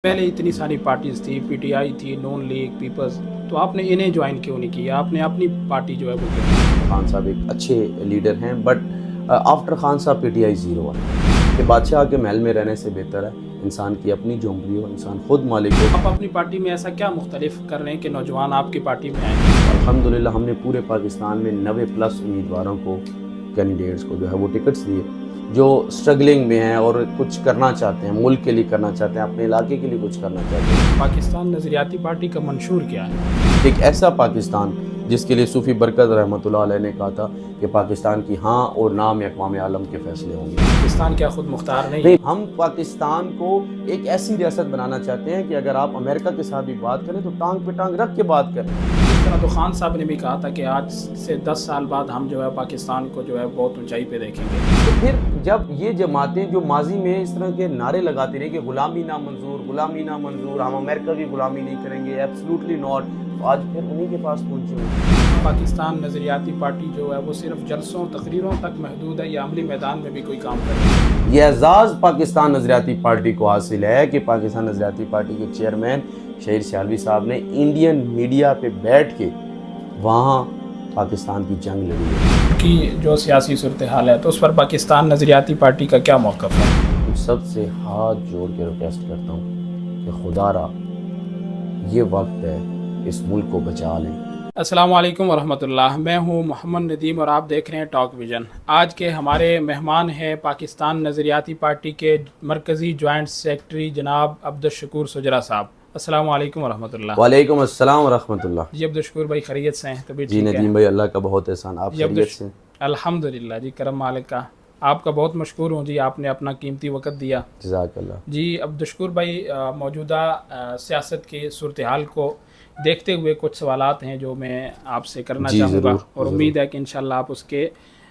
پہلے اتنی ساری پارٹیز تھی، پی ٹی آئی تھی، نون لیگ، پیپلز، تو آپ نے انہیں جوائن کیوں نہیں کیا؟ آپ نے اپنی پارٹی جو ہے وہ کیوں؟ خان صاحب ایک اچھے لیڈر ہیں، بٹ آفٹر خان صاحب پی ٹی آئی زیرو ہے کہ بادشاہ کے محل میں رہنے سے بہتر ہے انسان کی اپنی جھونپڑی ہو، انسان خود مالک ہو۔ آپ اپنی پارٹی میں ایسا کیا مختلف کر رہے ہیں کہ نوجوان آپ کی پارٹی میں آئیں؟ الحمدللہ ہم نے پورے پاکستان میں 90+ امیدواروں کو، کینڈیڈیٹس کو جو ہے وہ ٹکٹس دیے، جو سٹرگلنگ میں ہیں اور کچھ کرنا چاہتے ہیں، ملک کے لیے کرنا چاہتے ہیں، اپنے علاقے کے لیے کچھ کرنا چاہتے ہیں۔ پاکستان نظریاتی پارٹی کا منشور کیا ہے؟ ایک ایسا پاکستان جس کے لیے صوفی برکت رحمۃ اللہ علیہ نے کہا تھا کہ پاکستان کی ہاں اور نام اقوام عالم کے فیصلے ہوں گے۔ پاکستان کیا خود مختار نہیں ہے؟ نہیں، ہم پاکستان کو ایک ایسی ریاست بنانا چاہتے ہیں کہ اگر آپ امریکہ کے ساتھ بھی بات کریں تو ٹانگ پہ ٹانگ رکھ کے بات کریں۔ اس طرح تو خان صاحب نے بھی کہا تھا کہ آج سے 10 سال بعد ہم جو ہے پاکستان کو جو ہے بہت اونچائی پہ دیکھیں گے۔ تو پھر جب یہ جماعتیں جو ماضی میں اس طرح کے نعرے لگاتی رہی کہ غلامی نامنظور، غلامی نامنظور، ہم امریکہ کی غلامی نہیں کریں گے، ایبسلوٹلی ناٹ، تو آج پھر انہی کے پاس پہنچے ہوئے۔ پاکستان نظریاتی پارٹی جو ہے وہ صرف جلسوں تقریروں تک محدود ہے یا عملی میدان میں بھی کوئی کام کرے؟ یہ اعزاز پاکستان نظریاتی پارٹی کو حاصل ہے کہ پاکستان نظریاتی پارٹی کے چیئرمین شہیر سیالوی صاحب نے انڈین میڈیا پہ بیٹھ کے وہاں پاکستان کی جنگ لڑی ہے۔ کی جو سیاسی صورتحال ہے تو اس پر پاکستان نظریاتی پارٹی کا کیا موقف ہے؟ میں سب سے ہاتھ جوڑ کے ریکویسٹ کرتا ہوں کہ خدا را یہ وقت ہے اس ملک کو بچا لیں۔ السلام علیکم ورحمۃ اللہ، میں ہوں محمد ندیم اور آپ دیکھ رہے ہیں ٹاک ویژن۔ آج کے ہمارے مہمان ہیں پاکستان نظریاتی پارٹی کے مرکزی جوائنٹ سیکرٹری جناب عبدالشکور سجرا صاحب۔ السلام علیکم ورحمۃ اللہ۔ وعلیکم السلام ورحمۃ اللہ۔ جی عبدالشکور بھائی خیریت سے ہیں؟ طبیعت جی ٹھیک ہے؟ ندیم بھائی اللہ کا بہت احسان، آپ جی خیریت سے؟ الحمدللہ جی، کرم مالک کا۔ آپ کا بہت مشکور ہوں جی، آپ نے اپنا قیمتی وقت دیا۔ جزاک اللہ۔ جی عبدالشکور بھائی، موجودہ سیاست کی صورتحال کو دیکھتے ہوئے کچھ سوالات ہیں جو میں آپ سے کرنا چاہوں گا، اور امید ہے کہ انشاءاللہ آپ اس کے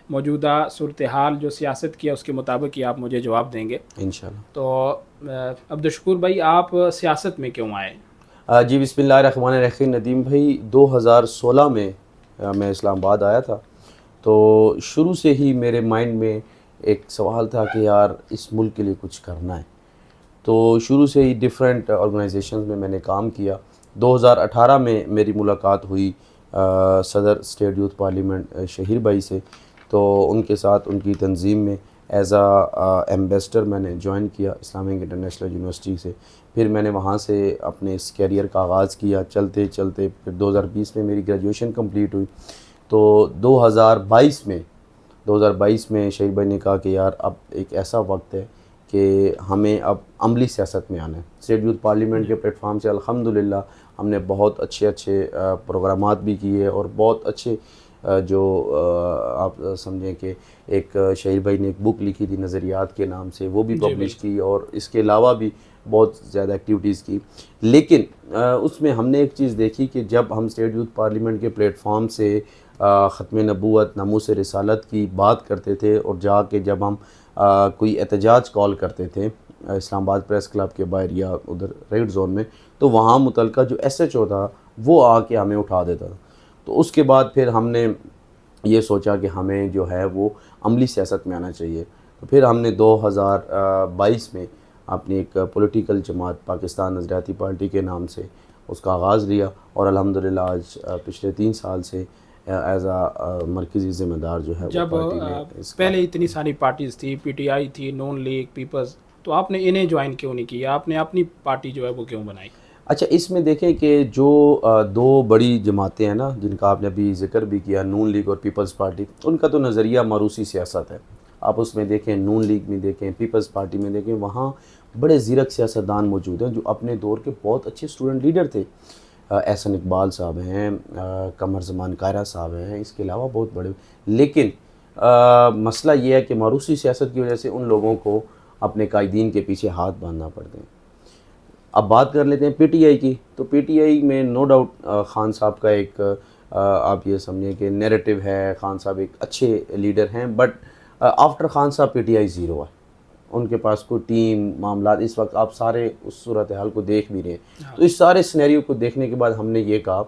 موجودہ صورتحال جو سیاست کی ہے اس کے مطابق ہی آپ مجھے جواب دیں گے انشاءاللہ۔ تو عبدالشکور بھائی آپ سیاست میں کیوں آئے؟ جی بسم اللہ الرحمن الرحیم۔ ندیم بھائی 2016 میں میں اسلام آباد آیا تھا، تو شروع سے ہی میرے مائنڈ میں ایک سوال تھا کہ یار اس ملک کے لیے کچھ کرنا ہے، تو شروع سے ہی ڈیفرنٹ آرگنائزیشنز میں نے کام کیا۔ 2018 میں میری ملاقات ہوئی صدر اسٹیٹ یوتھ پارلیمنٹ شہیر بھائی سے، تو ان کے ساتھ ان کی تنظیم میں ایز ایمبیسڈر میں نے جوائن کیا اسلامک انٹرنیشنل یونیورسٹی سے۔ پھر میں نے وہاں سے اپنے اس کیریئر کا آغاز کیا، چلتے چلتے پھر 2020 میں میری گریجویشن کمپلیٹ ہوئی۔ تو 2022 میں شہیر بھائی نے کہا کہ یار اب ایک ایسا وقت ہے کہ ہمیں اب عملی سیاست میں آنا ہے۔ اسٹیٹ یوتھ پارلیمنٹ کے پلیٹ فارم سے الحمدللہ ہم نے بہت اچھے پروگرامات بھی کیے، اور بہت اچھے جو آپ سمجھیں کہ ایک شہیر بھائی نے ایک بک لکھی تھی نظریات کے نام سے، وہ بھی پبلش کی، اور اس کے علاوہ بھی بہت زیادہ ایکٹیویٹیز کی۔ لیکن اس میں ہم نے ایک چیز دیکھی کہ جب ہم اسٹیٹ یوتھ پارلیمنٹ کے پلیٹ فارم سے ختم نبوت، ناموس رسالت کی بات کرتے تھے، اور جا کے جب ہم کوئی احتجاج کال کرتے تھے اسلام آباد پریس کلب کے باہر یا ادھر ریڈ زون میں، تو وہاں متعلقہ جو ایس ایچ او تھا وہ آ کے ہمیں اٹھا دیتا تھا۔ تو اس کے بعد پھر ہم نے یہ سوچا کہ ہمیں جو ہے وہ عملی سیاست میں آنا چاہیے۔ تو پھر ہم نے 2022 میں اپنی ایک پولیٹیکل جماعت پاکستان نظریاتی پارٹی کے نام سے اس کا آغاز لیا، اور الحمدللہ آج پچھلے 3 سال سے ایز مرکزی ذمہ دار جو ہے وہ جب پارٹی میں پہلے اتنی ساری پارٹیز تھی، پی ٹی آئی تھی، نون لیگ، پیپلز، تو آپ نے انہیں جوائن کیوں نہیں کیا؟ آپ نے اپنی پارٹی جو ہے وہ کیوں بنائی؟ اچھا، اس میں دیکھیں کہ جو 2 بڑی جماعتیں ہیں نا جن کا آپ نے ابھی ذکر بھی کیا، نون لیگ اور پیپلز پارٹی، ان کا تو نظریہ موروثی سیاست ہے۔ آپ اس میں دیکھیں، نون لیگ میں دیکھیں، پیپلز پارٹی میں دیکھیں، وہاں بڑے زیرک سیاستدان موجود ہیں جو اپنے دور کے بہت اچھے اسٹوڈنٹ لیڈر تھے۔ احسن اقبال صاحب ہیں، قمر زمان قاہرہ صاحب ہیں، اس کے علاوہ بہت بڑے، لیکن مسئلہ یہ ہے کہ موروثی سیاست کی وجہ سے ان لوگوں کو اپنے قائدین کے پیچھے ہاتھ باندھنا پڑتے ہیں۔ اب بات کر لیتے ہیں پی ٹی آئی کی، تو پی ٹی آئی میں نو ڈاؤٹ خان صاحب کا ایک آپ یہ سمجھیں کہ نیریٹو ہے، خان صاحب ایک اچھے لیڈر ہیں، بٹ آفٹر خان صاحب پی ٹی آئی زیرو ہے۔ ان کے پاس کوئی ٹیم، معاملات، اس وقت آپ سارے اس صورتحال کو دیکھ بھی رہے ہیں۔ تو اس سارے سینیریو کو دیکھنے کے بعد ہم نے یہ کہا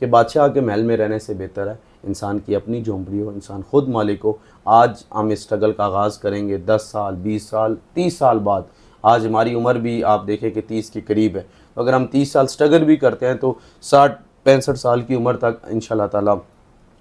کہ بادشاہ کے محل میں رہنے سے بہتر ہے انسان کی اپنی جھونپڑی ہو، انسان خود مالک ہو۔ آج ہم اسٹرگل کا آغاز کریں گے، 10 سال، 20 سال، 30 سال بعد آج ہماری عمر بھی آپ دیکھیں کہ 30 کے قریب ہے، تو اگر ہم 30 سال سٹرگل بھی کرتے ہیں تو 60-65 سال کی عمر تک انشاءاللہ تعالیٰ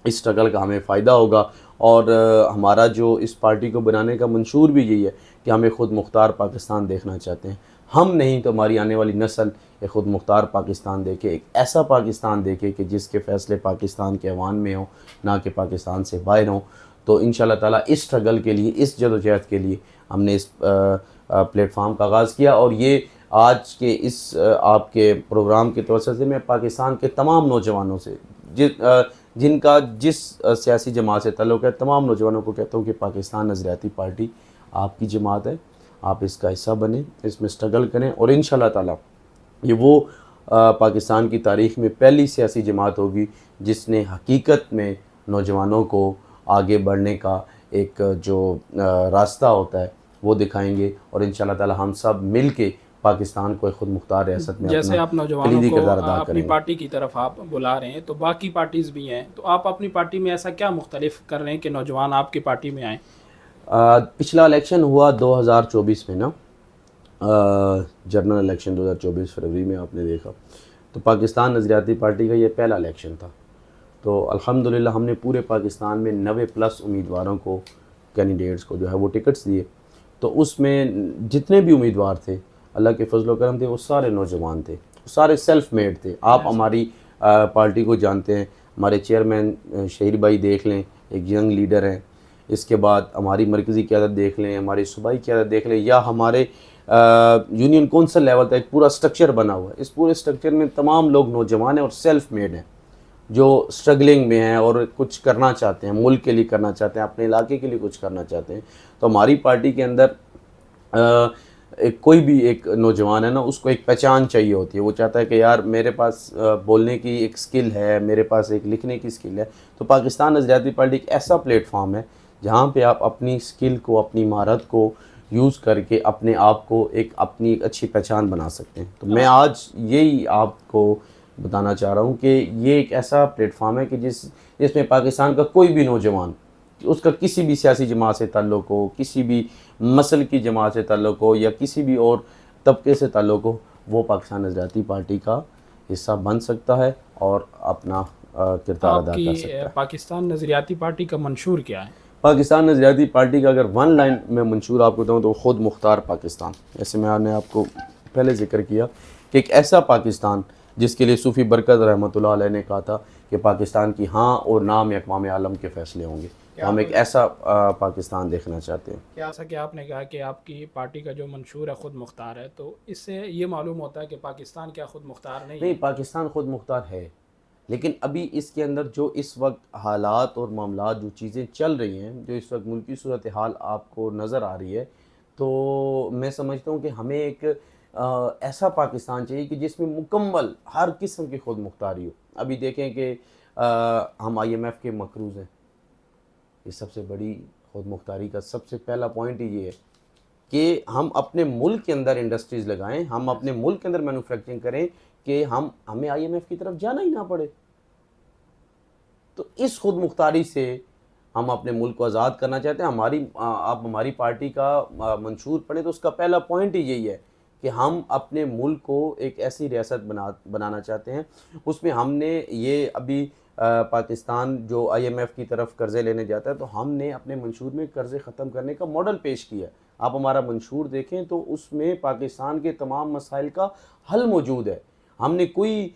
اس سٹرگل کا ہمیں فائدہ ہوگا۔ اور ہمارا جو اس پارٹی کو بنانے کا منشور بھی یہی ہے کہ ہمیں خود مختار پاکستان دیکھنا چاہتے ہیں، ہم نہیں تو ہماری آنے والی نسل ایک خود مختار پاکستان دیکھے، ایک ایسا پاکستان دیکھے کہ جس کے فیصلے پاکستان کے عوام میں ہوں، نہ کہ پاکستان سے باہر ہوں۔ تو انشاءاللہ تعالیٰ اس سٹرگل کے لیے، اس جدوجہد کے لیے ہم نے اس پلیٹ فارم کا آغاز کیا، اور یہ آج کے اس آپ کے پروگرام کے توسط سے میں پاکستان کے تمام نوجوانوں سے جن کا جس سیاسی جماعت سے تعلق ہے، تمام نوجوانوں کو کہتا ہوں کہ پاکستان نظریاتی پارٹی آپ کی جماعت ہے، آپ اس کا حصہ بنیں، اس میں سٹرگل کریں، اور انشاءاللہ تعالیٰ یہ وہ پاکستان کی تاریخ میں پہلی سیاسی جماعت ہوگی جس نے حقیقت میں نوجوانوں کو آگے بڑھنے کا ایک جو راستہ ہوتا ہے وہ دکھائیں گے، اور انشاءاللہ تعالیٰ ہم سب مل کے پاکستان کو ایک خود مختار ریاست میں جیسے آپ اپنا نوجوانوں کلیدی کو کردار ادا اپنی کریں گے۔ پارٹی کی طرف آپ بلا رہے ہیں، تو باقی پارٹیز بھی ہیں، تو آپ اپنی پارٹی میں ایسا کیا مختلف کر رہے ہیں کہ نوجوان آپ کی پارٹی میں آئیں؟ پچھلا الیکشن ہوا 2024 میں نا، جنرل الیکشن 2024 فروری میں آپ نے دیکھا، تو پاکستان نظریاتی پارٹی کا یہ پہلا الیکشن تھا، تو الحمدللہ ہم نے پورے پاکستان میں 90+ امیدواروں کو، کینڈیڈیٹس کو جو ہے وہ ٹکٹس دیے، تو اس میں جتنے بھی امیدوار تھے اللہ کے فضل و کرم تھے، وہ سارے نوجوان تھے، سارے سیلف میڈ تھے۔ آپ ہماری پارٹی کو جانتے ہیں، ہمارے چیئرمین شہیر بھائی دیکھ لیں، ایک ینگ لیڈر ہیں، اس کے بعد ہماری مرکزی قیادت دیکھ لیں، ہماری صوبائی قیادت دیکھ لیں، یا ہمارے یونین کونسل لیول تک ایک پورا سٹرکچر بنا ہوا ہے، اس پورے سٹرکچر میں تمام لوگ نوجوان ہیں اور سیلف میڈ ہیں، جو سٹرگلنگ میں ہیں اور کچھ کرنا چاہتے ہیں، ملک کے لیے کرنا چاہتے ہیں، اپنے علاقے کے لیے کچھ کرنا چاہتے ہیں۔ تو ہماری پارٹی کے اندر کوئی بھی ایک نوجوان ہے نا، اس کو ایک پہچان چاہیے ہوتی ہے، وہ چاہتا ہے کہ یار میرے پاس بولنے کی ایک سکل ہے، میرے پاس ایک لکھنے کی سکل ہے۔ تو پاکستان نظریاتی پارٹی ایک ایسا پلیٹ فارم ہے جہاں پہ آپ اپنی سکل کو، اپنی مہارت کو یوز کر کے اپنے آپ کو ایک اپنی اچھی پہچان بنا سکتے ہیں۔ تو میں آج یہی آپ کو بتانا چاہ رہا ہوں کہ یہ ایک ایسا پلیٹ فارم ہے کہ جس میں پاکستان کا کوئی بھی نوجوان، اس کا کسی بھی سیاسی جماعت سے تعلق ہو، کسی بھی مسل کی جماعت سے تعلق ہو، یا کسی بھی اور طبقے سے تعلق ہو، وہ پاکستان نظریاتی پارٹی کا حصہ بن سکتا ہے اور اپنا کردار ادا کر سکتا ہے۔ پاکستان نظریاتی پارٹی کا منشور کیا ہے؟ پاکستان نظریاتی پارٹی کا اگر ون لائن میں منشور آپ کو بتاؤں تو خود مختار پاکستان، جیسے میں نے آپ کو پہلے ذکر کیا کہ ایک ایسا پاکستان جس کے لیے صوفی برکت رحمۃ اللہ علیہ نے کہا تھا کہ پاکستان کی ہاں اور نام اقوام عالم کے فیصلے ہوں گے، ہم ایک ایسا پاکستان دیکھنا چاہتے ہیں۔ جیسا کہ آپ نے کہا کہ آپ کی پارٹی کا جو منشور ہے خود مختار ہے، تو اس سے یہ معلوم ہوتا ہے کہ پاکستان کیا خود مختار نہیں ہے؟ نہیں، پاکستان خود مختار ہے، لیکن ابھی اس کے اندر جو اس وقت حالات اور معاملات، جو چیزیں چل رہی ہیں، جو اس وقت ملکی صورتحال آپ کو نظر آ رہی ہے، تو میں سمجھتا ہوں کہ ہمیں ایک ایسا پاکستان چاہیے کہ جس میں مکمل ہر قسم کی خود مختاری ہو۔ ابھی دیکھیں کہ ہم IMF کے مقروض ہیں، یہ سب سے بڑی خود مختاری کا سب سے پہلا پوائنٹ ہی یہ ہے کہ ہم اپنے ملک کے اندر انڈسٹریز لگائیں، ہم اپنے ملک کے اندر مینوفیکچرنگ کریں کہ ہمیں IMF کی طرف جانا ہی نہ پڑے۔ تو اس خود مختاری سے ہم اپنے ملک کو آزاد کرنا چاہتے ہیں۔ آپ ہماری پارٹی کا منشور پڑھیں تو اس کا پہلا پوائنٹ ہی یہی ہے کہ ہم اپنے ملک کو ایک ایسی ریاست بنانا چاہتے ہیں۔ اس میں ہم نے یہ ابھی پاکستان جو IMF کی طرف قرضے لینے جاتا ہے، تو ہم نے اپنے منشور میں قرضے ختم کرنے کا ماڈل پیش کیا ہے۔ آپ ہمارا منشور دیکھیں تو اس میں پاکستان کے تمام مسائل کا حل موجود ہے۔ ہم نے کوئی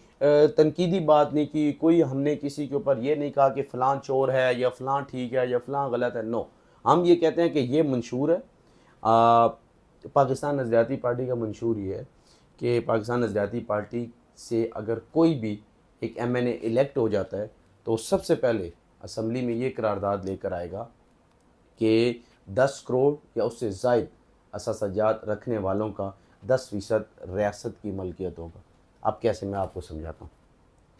تنقیدی بات نہیں کی، کوئی ہم نے کسی کے اوپر یہ نہیں کہا کہ فلاں چور ہے یا فلاں ٹھیک ہے یا فلاں غلط ہے، نو، ہم یہ کہتے ہیں کہ یہ منشور ہے۔ پاکستان نظریاتی پارٹی کا منشور یہ ہے کہ پاکستان نظریاتی پارٹی سے اگر کوئی بھی ایک MNA الیکٹ ہو جاتا ہے تو سب سے پہلے اسمبلی میں یہ قرارداد لے کر آئے گا کہ 10 کروڑ یا اس سے زائد اثاثہ جات رکھنے والوں کا 10% ریاست کی ملکیت ہوگا۔ اب کیسے میں آپ کو سمجھاتا ہوں،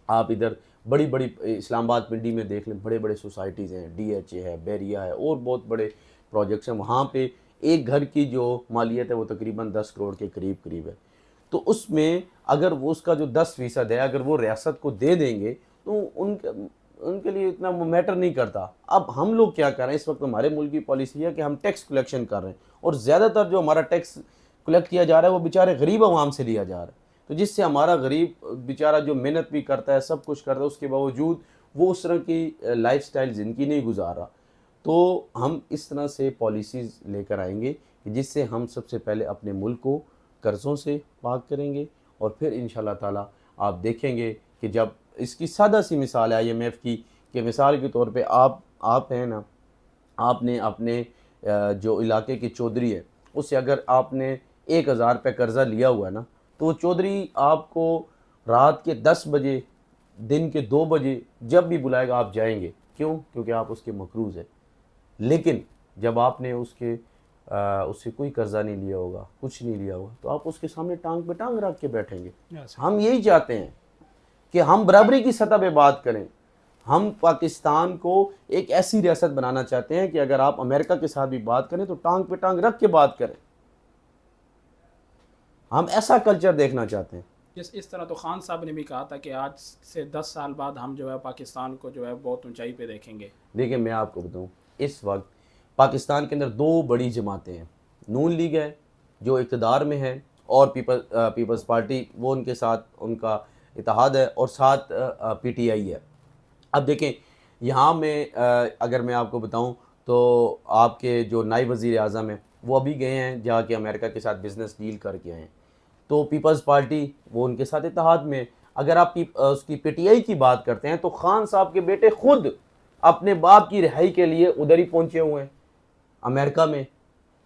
آپ ادھر بڑی بڑی اسلام آباد پنڈی میں دیکھ لیں، بڑے بڑے سوسائٹیز ہیں، DHA ہے، بیریا ہے، اور بہت بڑے پروجیکٹس ہیں، وہاں پہ ایک گھر کی جو مالیت ہے وہ تقریباً 10 کروڑ کے قریب ہے۔ تو اس میں اگر وہ اس کا جو 10% ہے اگر وہ ریاست کو دے دیں گے تو ان کے لیے اتنا میٹر نہیں کرتا۔ اب ہم لوگ کیا کر رہے ہیں اس وقت، ہمارے ملک کی پالیسی ہے کہ ہم ٹیکس کلیکشن کر رہے ہیں، اور زیادہ تر جو ہمارا ٹیکس کلیکٹ کیا جا رہا ہے وہ بیچارے غریب عوام سے لیا جا رہا ہے. تو جس سے ہمارا غریب بیچارہ جو محنت بھی کرتا ہے سب کچھ کرتا ہے اس کے باوجود وہ اس طرح کی لائف سٹائل زندگی نہیں گزار رہا. تو ہم اس طرح سے پالیسیز لے کر آئیں گے کہ جس سے ہم سب سے پہلے اپنے ملک کو قرضوں سے پاک کریں گے, اور پھر انشاءاللہ تعالیٰ آپ دیکھیں گے کہ جب اس کی سادہ سی مثال ہے IMF کی, کہ مثال کے طور پہ آپ ہیں نا, آپ نے اپنے جو علاقے کے چودھری ہے اس سے اگر آپ نے 1000 روپے قرضہ لیا ہوا ہے نا, تو وہ چودھری آپ کو رات کے 10 بجے دن کے 2 بجے جب بھی بلائے گا آپ جائیں گے. کیوں؟ کیونکہ آپ اس کے مقروض ہیں. لیکن جب آپ نے اس سے کوئی قرضہ نہیں لیا ہوگا, کچھ نہیں لیا ہوگا, تو آپ اس کے سامنے ٹانگ پہ ٹانگ رکھ کے بیٹھیں گے. ہم یہی چاہتے ہیں کہ ہم برابری کی سطح پہ بات کریں. ہم پاکستان کو ایک ایسی ریاست بنانا چاہتے ہیں کہ اگر آپ امریکہ کے ساتھ بھی بات کریں تو ٹانگ پہ ٹانگ رکھ کے بات کریں. ہم ایسا کلچر دیکھنا چاہتے ہیں. اس طرح تو خان صاحب نے بھی کہا تھا کہ آج سے 10 سال بعد ہم جو ہے پاکستان کو جو ہے بہت اونچائی پہ دیکھیں گے. دیکھیں میں آپ کو بتاؤں, اس وقت پاکستان کے اندر 2 بڑی جماعتیں ہیں. نون لیگ ہے جو اقتدار میں ہے, اور پیپلز پارٹی وہ ان کے ساتھ ان کا اتحاد ہے, اور ساتھ PTI ہے. اب دیکھیں یہاں میں اگر میں آپ کو بتاؤں تو آپ کے جو نائب وزیر اعظم ہیں وہ ابھی گئے ہیں جا کے امریکہ کے ساتھ بزنس ڈیل کر کے آئے ہیں. تو پیپلز پارٹی وہ ان کے ساتھ اتحاد میں. اگر آپ اس کی PTI کی بات کرتے ہیں تو خان صاحب کے بیٹے خود اپنے باپ کی رہائی کے لیے ادھر ہی پہنچے ہوئے ہیں امریکہ میں.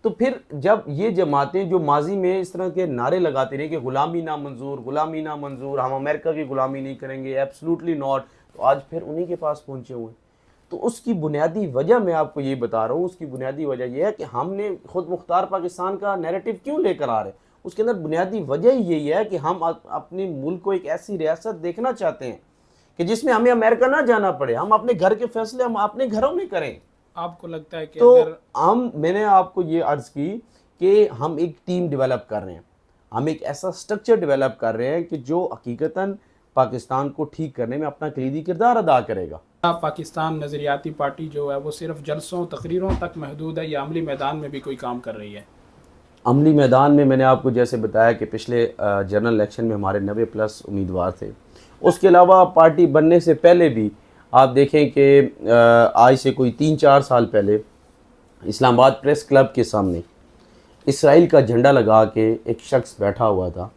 تو پھر جب یہ جماعتیں جو ماضی میں اس طرح کے نعرے لگاتے رہے کہ غلامی نامنظور, غلامی نامنظور, ہم امریکہ کی غلامی نہیں کریں گے, ایبسلوٹلی ناٹ, تو آج پھر انہی کے پاس پہنچے ہوئے ہیں. تو اس کی بنیادی وجہ میں آپ کو یہ بتا رہا ہوں, اس کی بنیادی وجہ یہ ہے کہ ہم نے خود مختار پاکستان کا نیریٹو کیوں لے کر آ رہے ہیں. اس کے اندر بنیادی وجہ ہی یہی ہے کہ ہم اپنے ملک کو ایک ایسی ریاست دیکھنا چاہتے ہیں کہ جس میں ہمیں امریکہ نہ جانا پڑے, ہم اپنے گھر کے فیصلے ہم اپنے گھروں میں کریں. آپ کو لگتا ہے کہ تو اگر میں نے آپ کو یہ عرض کی کہ ہم ایک ٹیم ڈیولپ کر رہے ہیں, ہم ایک ایسا سٹرکچر ڈیولپ کر رہے ہیں کہ جو حقیقتاً پاکستان کو ٹھیک کرنے میں اپنا کلیدی کردار ادا کرے گا. پاکستان نظریاتی پارٹی جو ہے وہ صرف جلسوں تقریروں تک محدود ہے یا عملی میدان میں بھی کوئی کام کر رہی ہے؟ عملی میدان میں نے آپ کو جیسے بتایا کہ پچھلے جنرل الیکشن میں ہمارے 90+ امیدوار تھے. اس کے علاوہ پارٹی بننے سے پہلے بھی آپ دیکھیں کہ آج سے کوئی 3-4 سال پہلے اسلام آباد پریس کلب کے سامنے اسرائیل کا جھنڈا لگا کے ایک شخص بیٹھا ہوا تھا,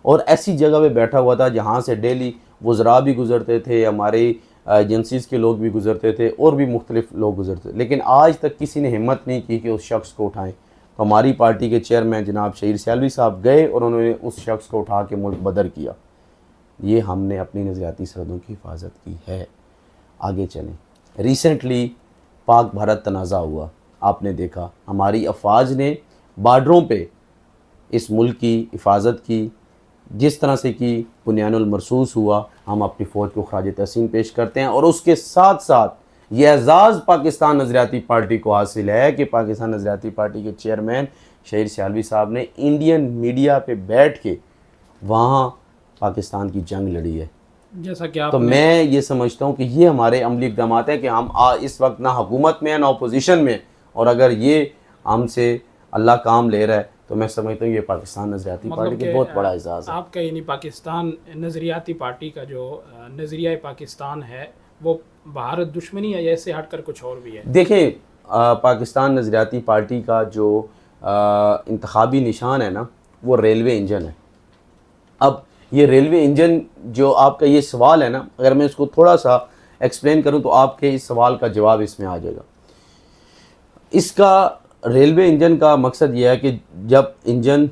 اور ایسی جگہ پہ بیٹھا ہوا تھا جہاں سے ڈیلی وزراء بھی گزرتے تھے, ہمارے ایجنسیز کے لوگ بھی گزرتے تھے, اور بھی مختلف لوگ گزرتے تھے, لیکن آج تک کسی نے ہمت نہیں کی کہ اس شخص کو اٹھائیں. تو ہماری پارٹی کے چیئرمین جناب شہیر سیالوی صاحب گئے اور انہوں نے اس شخص کو اٹھا کے ملک بدر کیا. یہ ہم نے اپنی نظریاتی سرحدوں کی حفاظت کی ہے. آگے چلیں. ریسنٹلی پاک بھارت تنازع ہوا, آپ نے دیکھا ہماری افواج نے بارڈروں پہ اس ملک کی حفاظت کی, جس طرح سے کہ بنیان المرصوص ہوا. ہم اپنی فوج کو خراج تحسین پیش کرتے ہیں, اور اس کے ساتھ ساتھ یہ اعزاز پاکستان نظریاتی پارٹی کو حاصل ہے کہ پاکستان نظریاتی پارٹی کے چیئرمین شہیر سیالوی صاحب نے انڈین میڈیا پہ بیٹھ کے وہاں پاکستان کی جنگ لڑی ہے. جیسا کہ تو میں یہ سمجھتا ہوں کہ یہ ہمارے عملی اقدامات ہیں کہ ہم اس وقت نہ حکومت میں ہیں نہ اپوزیشن میں, اور اگر یہ ہم سے اللہ کام لے رہا ہے تو میں سمجھتا ہوں یہ پاکستان نظریاتی پارٹی کا بہت بڑا اعزاز ہے. آپ کا یعنی پاکستان نظریاتی پارٹی کا جو نظریہ پاکستان ہے وہ بھارت دشمنی ہے یا اس سے ہٹ کر کچھ اور بھی ہے؟ دیکھیں پاکستان نظریاتی پارٹی کا جو انتخابی نشان ہے نا وہ ریلوے انجن ہے. اب یہ ریلوے انجن جو آپ کا یہ سوال ہے نا, اگر میں اس کو تھوڑا سا ایکسپلین کروں تو آپ کے اس سوال کا جواب اس میں آ جائے گا. اس کا ریلوے انجن کا مقصد یہ ہے کہ جب انجن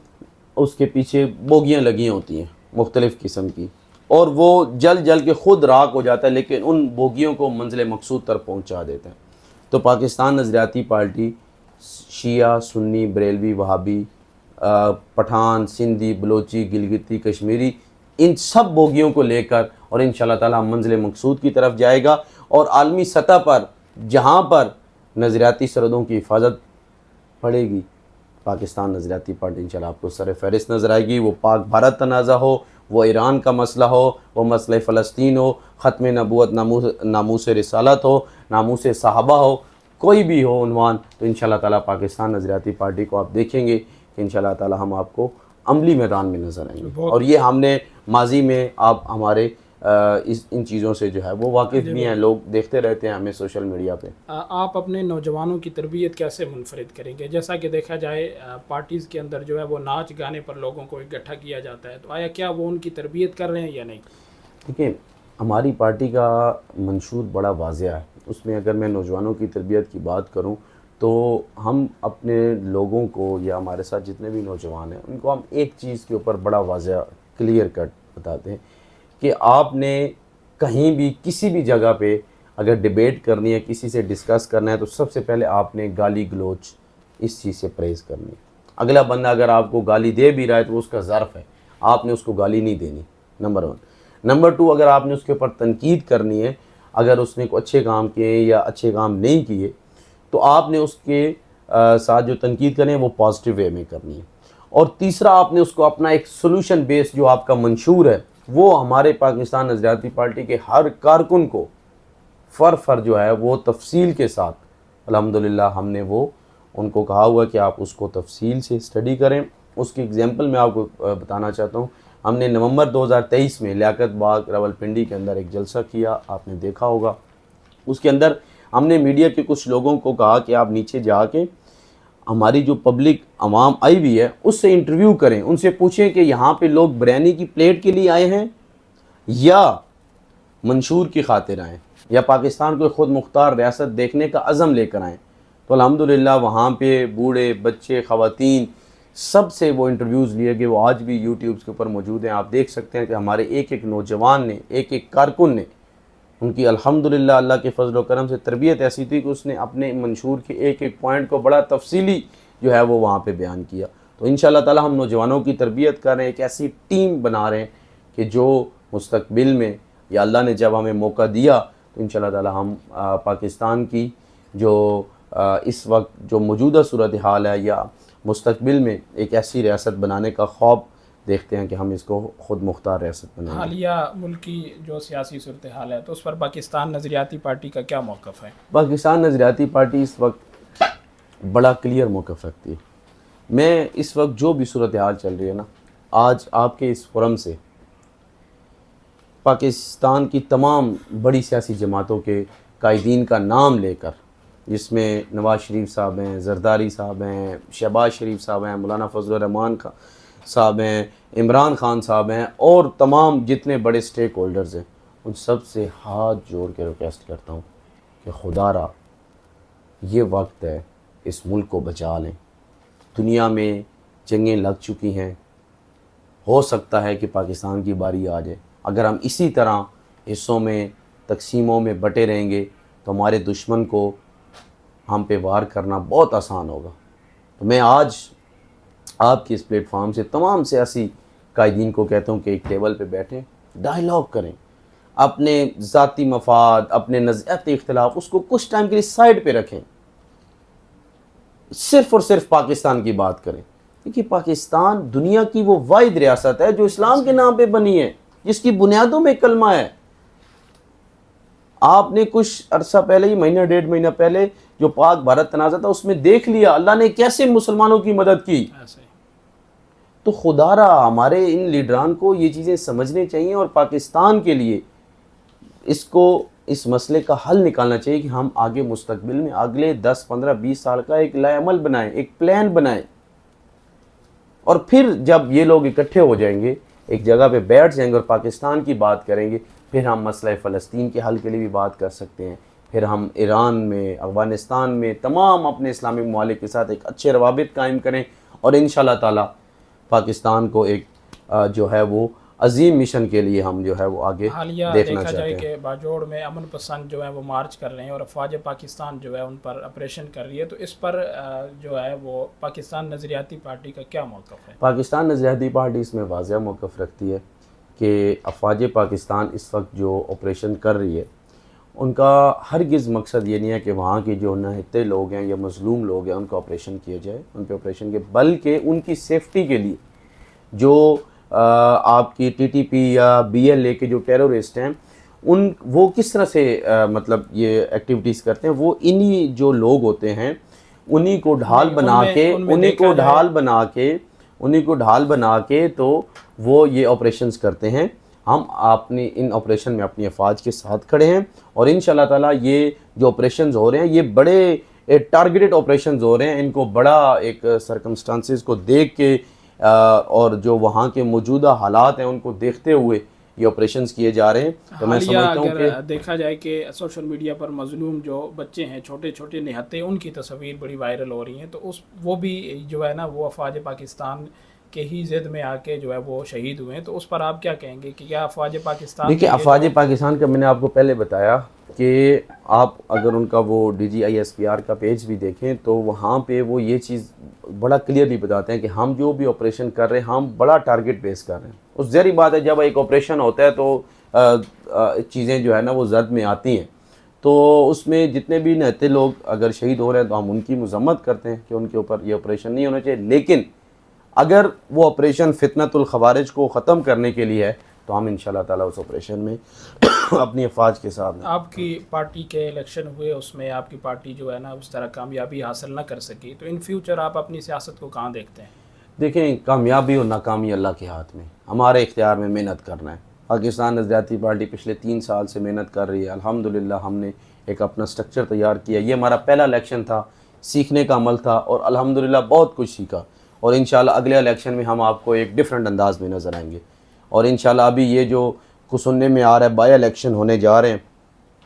اس کے پیچھے بوگیاں لگی ہوتی ہیں مختلف قسم کی, اور وہ جل کے خود راکھ ہو جاتا ہے, لیکن ان بوگیوں کو منزل مقصود تک پہنچا دیتا ہے. تو پاکستان نظریاتی پارٹی شیعہ, سنی, بریلوی, وہابی, پٹھان, سندھی, بلوچی, گلگتی, کشمیری, ان سب بوگیوں کو لے کر اور انشاءاللہ تعالی منزل مقصود کی طرف جائے گا. اور عالمی سطح پر جہاں پر نظریاتی سرحدوں کی حفاظت پڑے گی, پاکستان نظریاتی پارٹی انشاءاللہ آپ کو سر فہرست نظر آئے گی. وہ پاک بھارت تنازع ہو, وہ ایران کا مسئلہ ہو, وہ مسئلہ فلسطین ہو, ختم نبوت, ناموس رسالت ہو, ناموس صحابہ ہو, کوئی بھی ہو عنوان, تو انشاءاللہ تعالی پاکستان نظریاتی پارٹی کو آپ دیکھیں گے کہ کہ انشاءاللہ تعالی ہم آپ کو عملی میدان میں نظر آئیں گے. بہت اور یہ ہم نے ماضی میں آپ ہمارے ان چیزوں سے جو ہے وہ واقف بھی ہیں, لوگ دیکھتے رہتے ہیں ہمیں سوشل میڈیا پہ. آپ اپنے نوجوانوں کی تربیت کیسے منفرد کریں گے؟ جیسا کہ دیکھا جائے پارٹیز کے اندر جو ہے وہ ناچ گانے پر لوگوں کو اکٹھا کیا جاتا ہے, تو آیا کیا وہ ان کی تربیت کر رہے ہیں یا نہیں؟ دیکھیں, ہماری پارٹی کا منشور بڑا واضح ہے. اس میں اگر میں نوجوانوں کی تربیت کی بات کروں تو ہم اپنے لوگوں کو یا ہمارے ساتھ جتنے بھی نوجوان ہیں ان کو ہم ایک چیز کے اوپر بڑا واضح کلیئر کٹ بتاتے ہیں کہ آپ نے کہیں بھی کسی بھی جگہ پہ اگر ڈیبیٹ کرنی ہے, کسی سے ڈسکس کرنا ہے, تو سب سے پہلے آپ نے گالی گلوچ اس چیز سے پرہیز کرنی ہے. اگلا بندہ اگر آپ کو گالی دے بھی رہا ہے تو اس کا ظرف ہے, آپ نے اس کو گالی نہیں دینی, نمبر 1. نمبر 2, اگر آپ نے اس کے اوپر تنقید کرنی ہے, اگر اس نے کوئی اچھے کام کیے یا اچھے کام نہیں کیے, تو آپ نے اس کے ساتھ جو تنقید کرنی ہے وہ پازیٹیو وے میں کرنی ہے. اور تیسرا, آپ نے اس کو اپنا ایک سولوشن بیس جو آپ کا منشور ہے وہ ہمارے پاکستان نظریاتی پارٹی کے ہر کارکن کو فر جو ہے وہ تفصیل کے ساتھ الحمدللہ ہم نے وہ ان کو کہا ہوا کہ آپ اس کو تفصیل سے اسٹڈی کریں. اس کی اگزامپل میں آپ کو بتانا چاہتا ہوں. ہم نے نومبر 2023 میں لیاقت باغ راولپنڈی کے اندر ایک جلسہ کیا, آپ نے دیکھا ہوگا. اس کے اندر ہم نے میڈیا کے کچھ لوگوں کو کہا کہ آپ نیچے جا کے ہماری جو پبلک عوام آئی ہوئی ہے اس سے انٹرویو کریں, ان سے پوچھیں کہ یہاں پہ لوگ بریانی کی پلیٹ کے لیے آئے ہیں یا منشور کی خاطر آئیں یا پاکستان کو خود مختار ریاست دیکھنے کا عزم لے کر آئیں. تو الحمدللہ وہاں پہ بوڑھے بچے خواتین سب سے وہ انٹرویوز لیے گئے, وہ آج بھی یوٹیوبس کے اوپر موجود ہیں. آپ دیکھ سکتے ہیں کہ ہمارے ایک ایک نوجوان نے, ایک ایک کارکن نے, ان کی الحمدللہ اللہ کے فضل و کرم سے تربیت ایسی تھی کہ اس نے اپنے منشور کے ایک ایک پوائنٹ کو بڑا تفصیلی جو ہے وہ وہاں پہ بیان کیا. تو انشاءاللہ تعالی ہم نوجوانوں کی تربیت کر رہے ہیں, ایک ایسی ٹیم بنا رہے ہیں کہ جو مستقبل میں یا اللہ نے جب ہمیں موقع دیا تو انشاءاللہ تعالی ہم پاکستان کی جو اس وقت جو موجودہ صورتحال ہے یا مستقبل میں ایک ایسی ریاست بنانے کا خواب دیکھتے ہیں کہ ہم اس کو خود مختار ریاست بنائیں. حالیہ ملکی جو سیاسی صورتحال ہے تو اس پر پاکستان نظریاتی پارٹی کا کیا موقف ہے؟ پاکستان نظریاتی پارٹی اس وقت بڑا کلیئر موقف رکھتی ہے. میں اس وقت جو بھی صورتحال چل رہی ہے نا, آج آپ کے اس فورم سے پاکستان کی تمام بڑی سیاسی جماعتوں کے قائدین کا نام لے کر, جس میں نواز شریف صاحب ہیں, زرداری صاحب ہیں, شہباز شریف صاحب ہیں, مولانا فضل الرحمان صاحب ہیں, عمران خان صاحب ہیں, اور تمام جتنے بڑے سٹیک ہولڈرز ہیں, ان سب سے ہاتھ جوڑ کے ریکویسٹ کرتا ہوں کہ خدا را یہ وقت ہے, اس ملک کو بچا لیں. دنیا میں جنگیں لگ چکی ہیں, ہو سکتا ہے کہ پاکستان کی باری آ جائے. اگر ہم اسی طرح حصوں میں تقسیموں میں بٹے رہیں گے تو ہمارے دشمن کو ہم پہ وار کرنا بہت آسان ہوگا. تو میں آج آپ کی اس پلیٹ فارم سے تمام سیاسی قائدین کو کہتا ہوں کہ ایک ٹیبل پہ بیٹھیں, ڈائیلاگ کریں, اپنے ذاتی مفاد, اپنے نظریاتی اختلاف اس کو کچھ ٹائم کے لیے سائڈ پہ رکھیں, صرف اور صرف پاکستان کی بات کریں. کیونکہ پاکستان دنیا کی وہ واحد ریاست ہے جو اسلام کے نام پہ بنی ہے, جس کی بنیادوں میں کلمہ ہے. آپ نے کچھ عرصہ پہلے ہی, مہینہ ڈیڑھ مہینہ پہلے جو پاک بھارت تنازع تھا اس میں دیکھ لیا اللہ نے کیسے مسلمانوں کی مدد کی. تو خدا را ہمارے ان لیڈران کو یہ چیزیں سمجھنے چاہیے اور پاکستان کے لیے اس مسئلے کا حل نکالنا چاہیے کہ ہم آگے مستقبل میں اگلے 10 15 20 سال کا ایک لائے عمل بنائیں, ایک پلان بنائیں. اور پھر جب یہ لوگ اکٹھے ہو جائیں گے, ایک جگہ پہ بیٹھ جائیں گے اور پاکستان کی بات کریں گے, پھر ہم مسئلہ فلسطین کے حل کے لیے بھی بات کر سکتے ہیں. پھر ہم ایران میں, افغانستان میں, تمام اپنے اسلامی ممالک کے ساتھ ایک اچھے روابط قائم کریں اور انشاءاللہ تعالی پاکستان کو ایک جو ہے وہ عظیم مشن کے لیے ہم جو ہے وہ آگے دیکھنا چاہتے ہیں. دیکھا جائے کہ باجوڑ میں امن پسند جو ہے وہ مارچ کر رہے ہیں اور افواج پاکستان جو ہے ان پر آپریشن کر رہی ہے, تو اس پر جو ہے وہ پاکستان نظریاتی پارٹی کا کیا موقف ہے؟ پاکستان نظریاتی پارٹی اس میں واضح موقف رکھتی ہے کہ افواج پاکستان اس وقت جو آپریشن کر رہی ہے ان کا ہرگز مقصد یہ نہیں ہے کہ وہاں کے جو نہتے لوگ ہیں یا مظلوم لوگ ہیں ان کو آپریشن کیا جائے, ان پہ آپریشن کے, بلکہ ان کی سیفٹی کے لیے جو آپ کی ٹی ٹی پی یا بی ایل اے کے جو ٹیرورسٹ ہیں وہ کس طرح سے مطلب یہ ایکٹیویٹیز کرتے ہیں, وہ انہی جو لوگ ہوتے ہیں انہی کو ڈھال بنا کے انہی کو ڈھال بنا کے تو وہ یہ آپریشنز کرتے ہیں. ہم اپنی ان آپریشن میں اپنی افواج کے ساتھ کھڑے ہیں اور انشاءاللہ تعالیٰ یہ جو آپریشنز ہو رہے ہیں یہ بڑے ٹارگیٹڈ آپریشنز ہو رہے ہیں. ان کو بڑا ایک سرکمسٹانسز کو دیکھ کے اور جو وہاں کے موجودہ حالات ہیں ان کو دیکھتے ہوئے یہ آپریشنز کیے جا رہے ہیں. تو میں سمجھتا ہوں کہ دیکھا جائے کہ سوشل میڈیا پر مظلوم جو بچے ہیں چھوٹے چھوٹے نہتے ان کی تصاویر بڑی وائرل ہو رہی ہیں, تو وہ بھی جو ہے نا وہ افواج پاکستان کے ہی ضد میں آ کے جو ہے وہ شہید ہوئے ہیں. تو اس پر آپ کیا کہیں گے کہ کیا افواج پاکستان؟ دیکھیں افواج پاکستان کا میں نے آپ کو پہلے بتایا کہ آپ اگر ان کا وہ DGISPR کا پیج بھی دیکھیں تو وہاں پہ وہ یہ چیز بڑا کلیئرلی بتاتے ہیں کہ ہم جو بھی آپریشن کر رہے ہیں ہم بڑا ٹارگٹ بیس کر رہے ہیں. اس ظاہری بات ہے جب ایک آپریشن ہوتا ہے تو چیزیں جو ہے نا وہ زد میں آتی ہیں, تو اس میں جتنے بھی نہتے لوگ اگر شہید ہو رہے ہیں تو ہم ان کی مذمت کرتے ہیں کہ ان کے اوپر یہ آپریشن نہیں ہونا چاہیے. لیکن اگر وہ آپریشن فتنۃ الخوارج کو ختم کرنے کے لیے ہے تو ہم انشاءاللہ تعالیٰ اس آپریشن میں اپنی افواج کے ساتھ ہیں. آپ کی پارٹی کے الیکشن ہوئے, اس میں آپ کی پارٹی جو ہے نا اس طرح کامیابی حاصل نہ کر سکی, تو ان فیوچر آپ اپنی سیاست کو کہاں دیکھتے ہیں؟ دیکھیں کامیابی اور ناکامی اللہ کے ہاتھ میں, ہمارے اختیار میں محنت کرنا ہے. پاکستان نظریاتی پارٹی پچھلے 3 سال سے محنت کر رہی ہے. الحمدللہ ہم نے ایک اپنا سٹرکچر تیار کیا. یہ ہمارا پہلا الیکشن تھا, سیکھنے کا عمل تھا اور الحمدللہ بہت کچھ سیکھا. اور انشاءاللہ اگلے الیکشن میں ہم آپ کو ایک ڈیفرنٹ انداز میں نظر آئیں گے. اور انشاءاللہ ابھی یہ جو کچھ سننے میں آ رہا ہے بائی الیکشن ہونے جا رہے ہیں,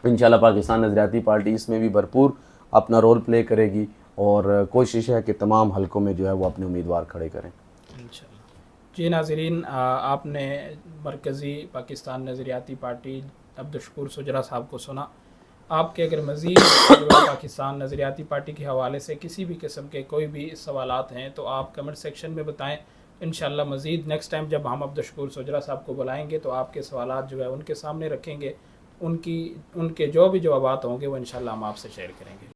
انشاءاللہ پاکستان نظریاتی پارٹی اس میں بھی بھرپور اپنا رول پلے کرے گی اور کوشش ہے کہ تمام حلقوں میں جو ہے وہ اپنے امیدوار کھڑے کریں انشاءاللہ. جی ناظرین, آپ نے مرکزی پاکستان نظریاتی پارٹی عبدالشکور سجرا صاحب کو سنا. آپ کے اگر مزید جو پاکستان نظریاتی پارٹی کے حوالے سے کسی بھی قسم کے کوئی بھی سوالات ہیں تو آپ کمنٹ سیکشن میں بتائیں. انشاءاللہ مزید نیکسٹ ٹائم جب ہم عبدالشکور سجرا صاحب کو بلائیں گے تو آپ کے سوالات جو ہے ان کے سامنے رکھیں گے, ان کے جو بھی جوابات ہوں گے وہ انشاءاللہ ہم آپ سے شیئر کریں گے.